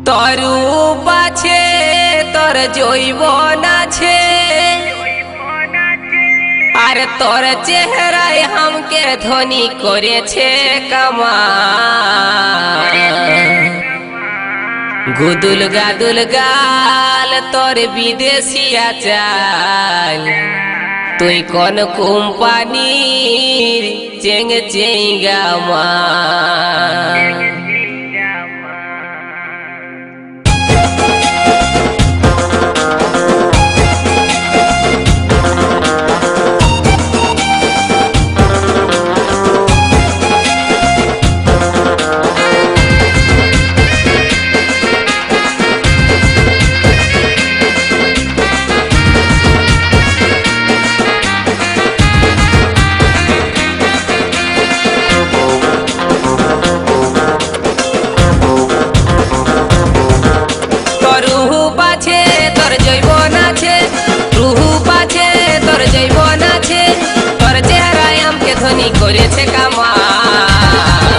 তরুপ আছে তোর যৌবন আছে আর তোর চেহারায় हमके ধনী করেছে কামাল গুদুল গাদুল গাল তোর বিদেশিয়া চাল তুই কোন কোম্পানির চেঙ্গ চেঙ্গা মাল করেছে কামাল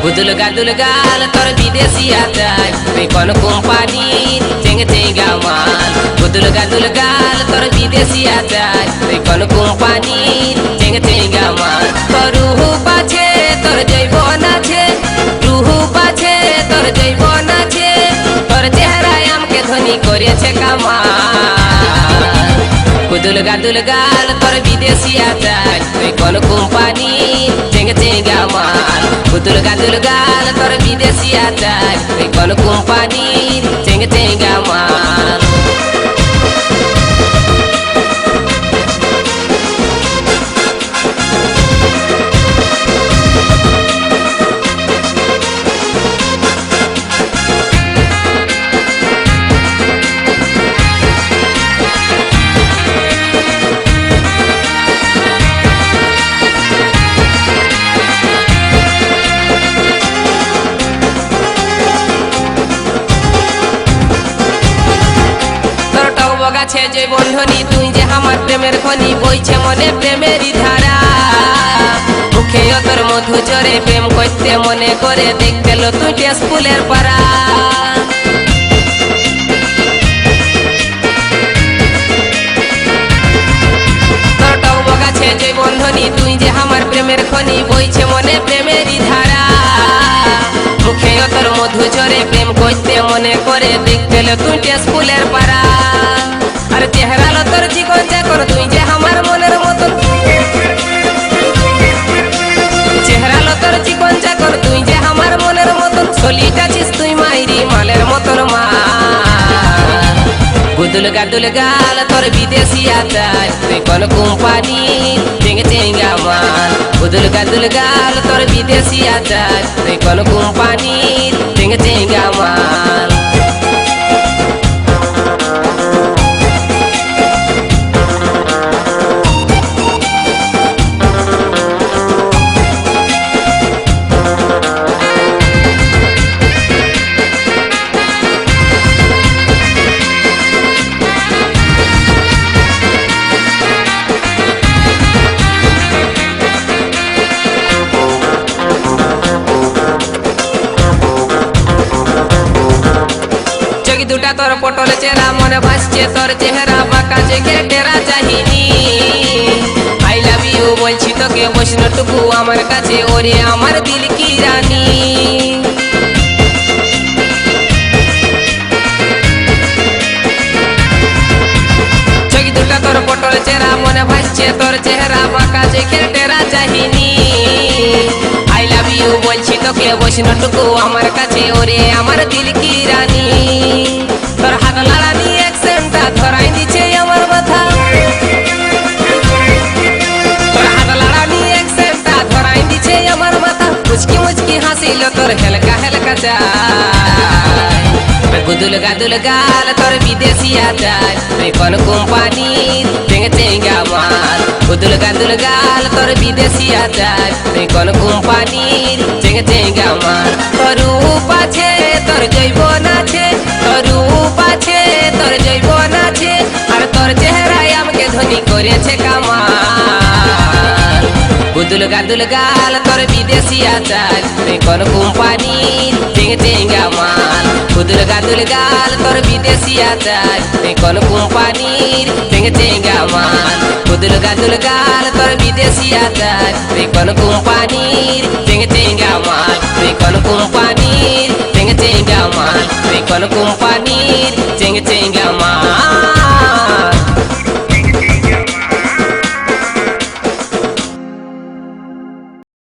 গুদুল গাদুল গাল তোর বিদেশিয়া চাই তুই কোন কোম্পানির চেঙ্গে চেঙ্গা মাল গুদুল গাদুল গাল তোর বিদেশিয়া চাই তুই কোন কোম্পানির চেঙ্গে চেঙ্গা মাল তোর রূপ আছে তোর যৌবন আছে রূপ আছে তোর যৌবন আছে তোর চেহারায় हमके ধনী করেছে কামাল গুদুল গাদুল গাল তোর বিদেশিয়া চাই তুই কোন কোম্পানি চেঙ্গে চেঙ্গা মাল গুদুল গাদুল গাল তোর বিদেশিয়া চাই তুই কোন কোম্পানি চেঙ্গে চেঙ্গা মাল গাছে যে বন্ধনী তুই যে আমার প্রেমের খনি বইছে মনে প্রেমেরই ধারা মুখে তোর মধু জরে প্রেম করতে মনে করে দেখতে লো তুই স্কুলের পাড়া তোর টব গাছে যে বন্ধনী তুই যে আমার প্রেমের খনি বইছে মনে প্রেমেরই ধারা মুখে তোর মধু জরে প্রেম করতে মনে করে দেখতে লো তুই স্কুলের পাড়া আর চেহারা লো তোর জীবন চাকর তুই যে আমার মনের মতন চেহারা লো তোর জীবন চাকর তুই যে আমার মনের মতন চলিটা ছিস তুই মাইরি মালের মতন মাল গুদুল গাদুল গাল তোর বিদেশিয়া চাই তুই কোন কোম্পানি চেঙ্গে চেঙ্গা মাল গুদুল গাদুল গাল তোর বিদেশিয়া চাই তুই কোন কোম্পানি চেঙ্গে চেঙ্গা মাল দুটা তোর পটল চেরা মনে ভাসছে তোর চেহারা বাঁকা জেগে টেরা চাহিনি আই লাভ ইউ বলছি তোকে বৈষ্ণটুকু আমার কাছে ওরে আমার দিল কি রানী চোখ দুটা তোর পটল চেরা মনে ভাসছে তোর চেহারা বাঁকা জেগে টেরা চাহিনি আই লাভ ইউ বলছি তোকে বৈষ্ণটুকু আমার কাছে ওরে আমার দিল কি রানী তোর হাত লাড়ানি অ্যাকসেন্টটা ধরাই দিছে আমার মাথা তোর হাত লাড়ানি অ্যাকসেন্টটা ধরাই দিছে আমার মাথা মুচকি মুচকি হাসিল তোর হেলকা হেলকা চাই গুদুল গাদুল গাল তোর বিদেশিয়া চাই তুই কোন কোম্পানি চেঙ্গে চেঙ্গা মাল গুদুল গাদুল গাল তোর বিদেশিয়া চাই তুই কোন কোম্পানি চেঙ্গে চেঙ্গা মাল তোর রূপ আছে তোর যৌবন আছে তোর রূপ আছে তোর যৌবন আছে আর তোর চেহারায় हमके ধনী করেছে কামাল গুদুল গাদুল গাল তোর বিদেশি আচার তুই কোন কোম্পানির চেঙ্গা মাল গুদুল গাদুল গাল তোর বিদেশি আচার তুই কোন কোম্পানির চেঙ্গা মাল গুদুল গাদুল গাল তোর বিদেশি আচার তুই কোন কোম্পানির চেঙ্গা মাল তুই কোন কোম্পানির চেঙ্গা মাল তুই কোন কোম্পানির চেঙ্গা মাল